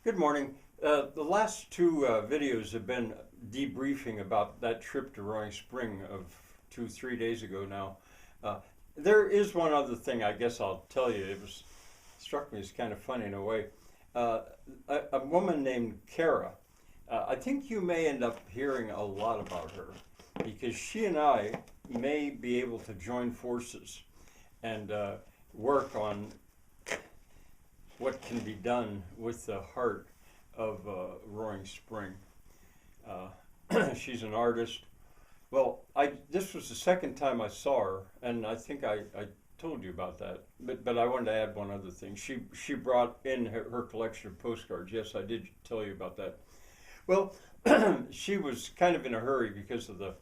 Good morning. The last two videos have been debriefing about that trip to Roaring Spring of 3 days ago now. Uh, there is one other thing I guess I'll tell you. Struck me as kind of funny in a way. Uh, a woman named Kara. I think you may end up hearing a lot about her because she and I may be able to join forces and work on what can be done with the heart of Roaring Spring. She's an artist. Well, this was the second time I saw her, and I think I told you about that. But I wanted to add one other thing. She brought in her collection of postcards. Yes, I did tell you about that. Well, she was kind of in a hurry because of the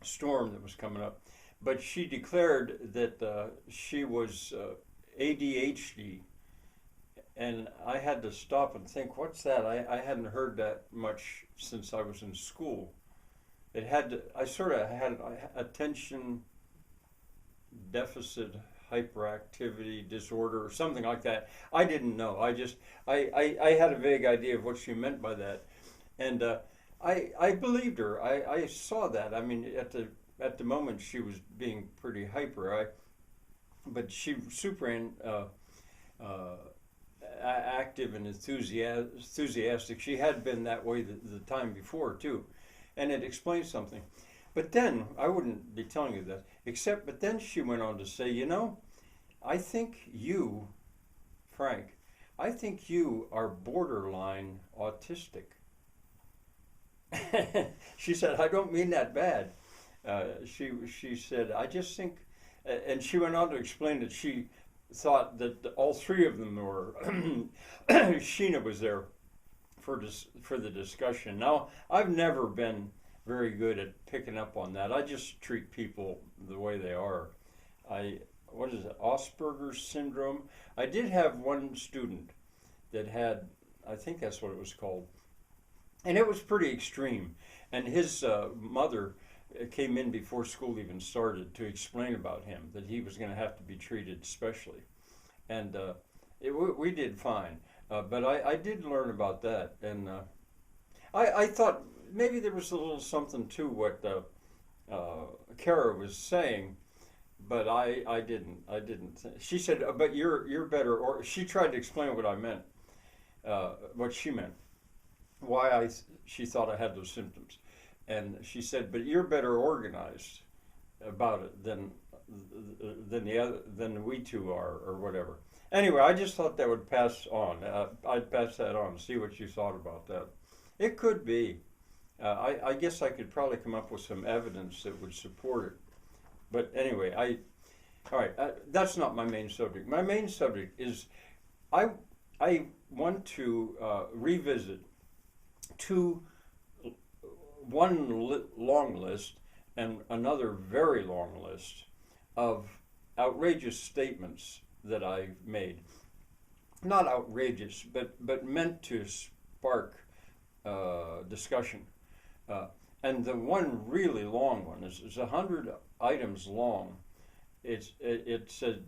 storm that was coming up. But she declared that she was ADHD, and I had to stop and think, what's that? I hadn't heard that much since I was in school. I sort of had attention deficit hyperactivity disorder or something like that. I didn't know. I had a vague idea of what she meant by that. And I believed her. I saw that. I mean, at the moment she was being pretty hyper. But she was super active and enthusiastic. She had been that way the time before too, and it explains something. But then I wouldn't be telling you that, but then she went on to say, I think you, Frank, I think you are borderline autistic. She said, I don't mean that bad. She said, I just think, and she went on to explain that she thought that all three of them were. Sheena was there for the discussion. Now, I've never been very good at picking up on that. I just treat people the way they are. What is it, Asperger's syndrome? I did have one student that had, I think that's what it was called, and it was pretty extreme. And his mother came in before school even started to explain about him, that he was going to have to be treated specially. And we did fine. But I did learn about that. And I thought maybe there was a little something to what Kara was saying, but I didn't. She said, but you're better, or she tried to explain what I meant, what she meant, why she thought I had those symptoms. And she said, but you're better organized about it than we two are, or whatever. Anyway, I just thought that would pass on. I'd pass that on, see what you thought about that. It could be. I guess I could probably come up with some evidence that would support it. But anyway, all right, that's not my main subject. My main subject is I want to revisit one long list and another very long list of outrageous statements that I've made. Not outrageous, but meant to spark discussion. And the one really long one is 100 items long. It said,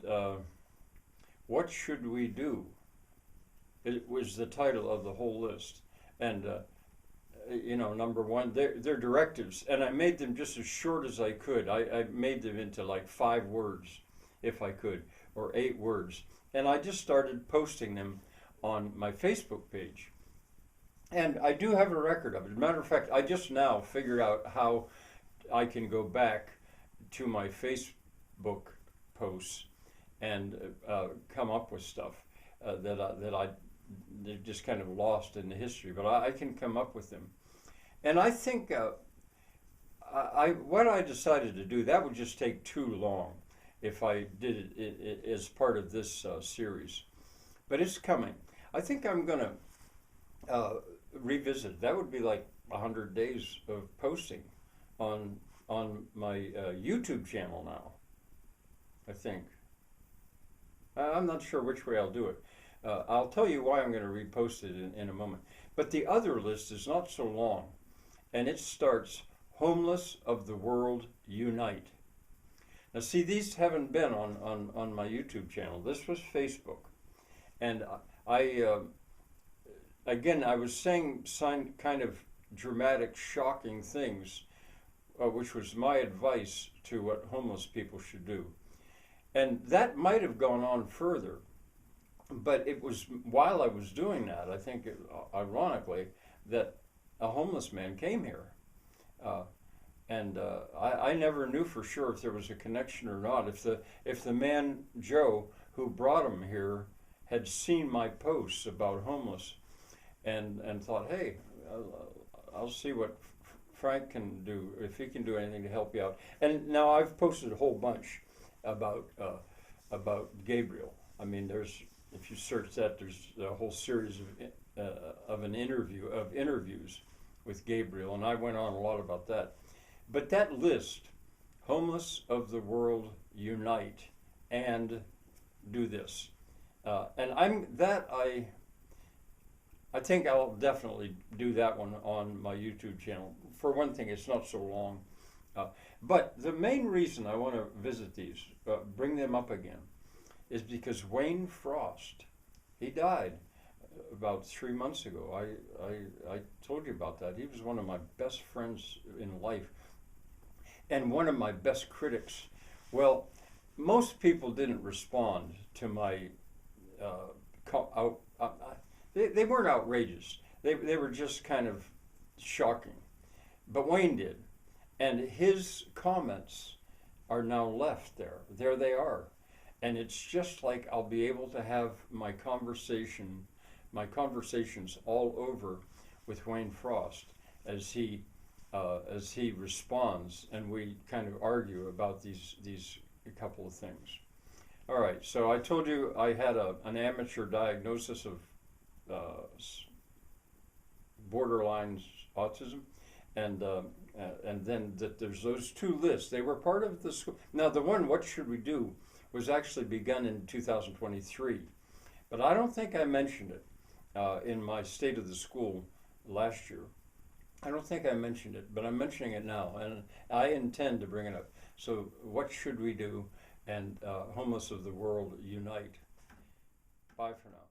what should we do? It was the title of the whole list. And number one, they're directives, and I made them just as short as I could. I made them into like 5 words, if I could, or 8 words. And I just started posting them on my Facebook page. And I do have a record of it. As a matter of fact, I just now figured out how I can go back to my Facebook posts and come up with stuff that I just kind of lost in the history, but I can come up with them. And I think what I decided to do, that would just take too long if I did it as part of this series. But it's coming. I think I'm going to revisit. That would be like 100 days of posting on my YouTube channel now, I think. I'm not sure which way I'll do it. I'll tell you why I'm going to repost it in a moment. But the other list is not so long, and it starts, Homeless of the World Unite. Now see, these haven't been on my YouTube channel. This was Facebook. And I again, I was saying some kind of dramatic, shocking things, which was my advice to what homeless people should do. And that might have gone on further, but it was while I was doing that, I think, ironically, that a homeless man came here. Uh, I never knew for sure if there was a connection or not. If the man, Joe, who brought him here, had seen my posts about homeless and thought, hey, I'll see what Frank can do, if he can do anything to help you out. And now I've posted a whole bunch about Gabriel. I mean, if you search that, there's a whole series of interviews with Gabriel, and I went on a lot about that. But that list, homeless of the world unite and do this, and I think I'll definitely do that one on my YouTube channel. For one thing, it's not so long. But the main reason I want to visit these, bring them up again, is because Wayne Frost, he died about 3 months ago. I told you about that. He was one of my best friends in life and one of my best critics. Well, most people didn't respond to my they weren't outrageous. They were just kind of shocking. But Wayne did. And his comments are now left there. There they are. And it's just like I'll be able to have my conversations all over with Wayne Frost as he responds, and we kind of argue about these couple of things. All right, so I told you I had an amateur diagnosis of borderline autism, and then that there's those two lists. They were part of the school. Now the one, what should we do, was actually begun in 2023, but I don't think I mentioned it in my State of the School last year. I don't think I mentioned it, but I'm mentioning it now, and I intend to bring it up. So what should we do? And homeless of the world unite. Bye for now.